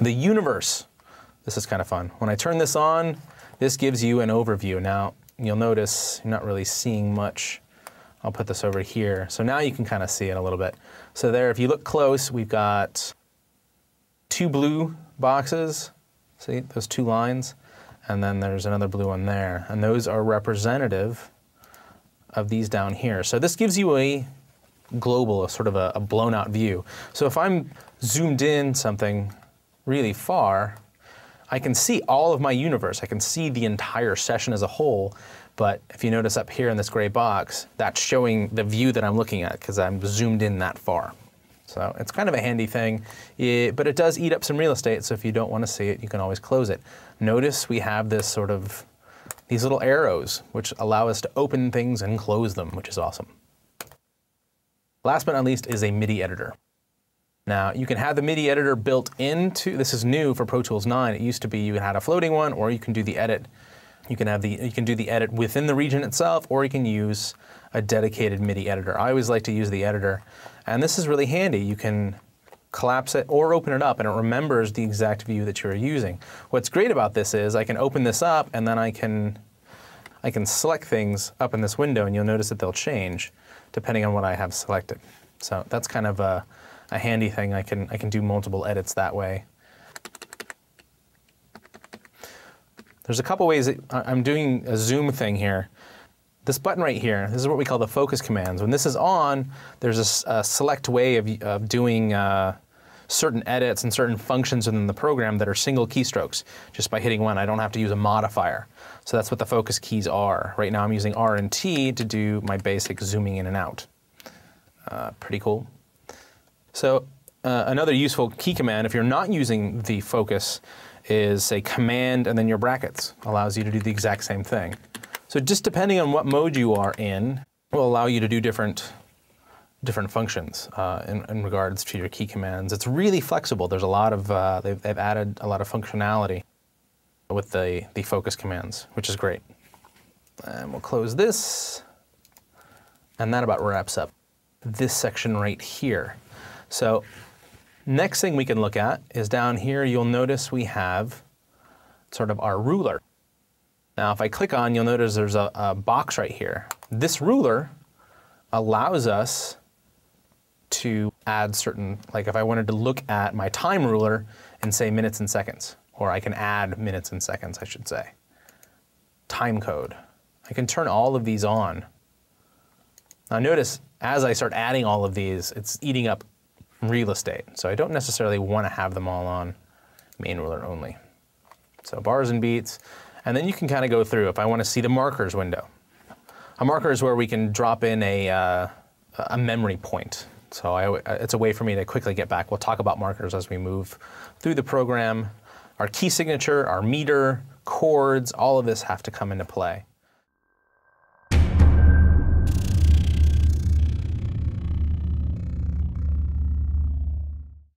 The universe. This is kind of fun. When I turn this on, this gives you an overview. Now, you'll notice you're not really seeing much. I'll put this over here. So now you can kind of see it a little bit. So there, if you look close, we've got 2 blue boxes. See those 2 lines? And then there's another blue one there. And those are representative of these down here. So this gives you a global, a sort of a blown out view. So if I'm zoomed in something really far, I can see all of my universe. I can see the entire session as a whole. But if you notice up here in this gray box, that's showing the view that I'm looking at because I'm zoomed in that far. So it's kind of a handy thing, but it does eat up some real estate. So if you don't want to see it, you can always close it. Notice we have this sort of, these little arrows, which allow us to open things and close them, which is awesome. Last but not least is a Midi editor. Now, you can have the Midi editor built into, this is new for Pro Tools 9. It used to be you had a floating one, or you can do the edit. You can do the edit within the region itself, or you can use a dedicated Midi editor. I always like to use the editor, and this is really handy. You can collapse it or open it up, and it remembers the exact view that you're using. What's great about this is I can open this up, and then I can select things up in this window, and you'll notice that they'll change depending on what I have selected. So that's kind of a handy thing. I can do multiple edits that way. There's a couple ways that I'm doing a zoom thing here. This button right here, this is what we call the focus commands. When this is on, there's a select way of doing certain edits and certain functions within the program that are single keystrokes. Just by hitting one, I don't have to use a modifier. So that's what the focus keys are. Right now I'm using R and T to do my basic zooming in and out. Pretty cool. So another useful key command, if you're not using the focus, is say command and then your brackets. Allows you to do the exact same thing. So just depending on what mode you are in, will allow you to do different functions in regards to your key commands. It's really flexible. There's a lot of, they've added a lot of functionality with the focus commands, which is great. And we'll close this, and that about wraps up this section right here. So next thing we can look at is down here, you'll notice we have sort of our ruler. Now if I click on, you'll notice there's a box right here. This ruler allows us to add certain, like if I wanted to look at my time ruler and say minutes and seconds, or I can add minutes and seconds, I should say. Time code. I can turn all of these on. Now notice, as I start adding all of these, it's eating up real estate. So I don't necessarily want to have them all on main ruler only. So bars and beats, and then you can kind of go through if I want to see the markers window. A marker is where we can drop in a memory point. So it's a way for me to quickly get back. We'll talk about markers as we move through the program. Our key signature, our meter, chords, all of this have to come into play.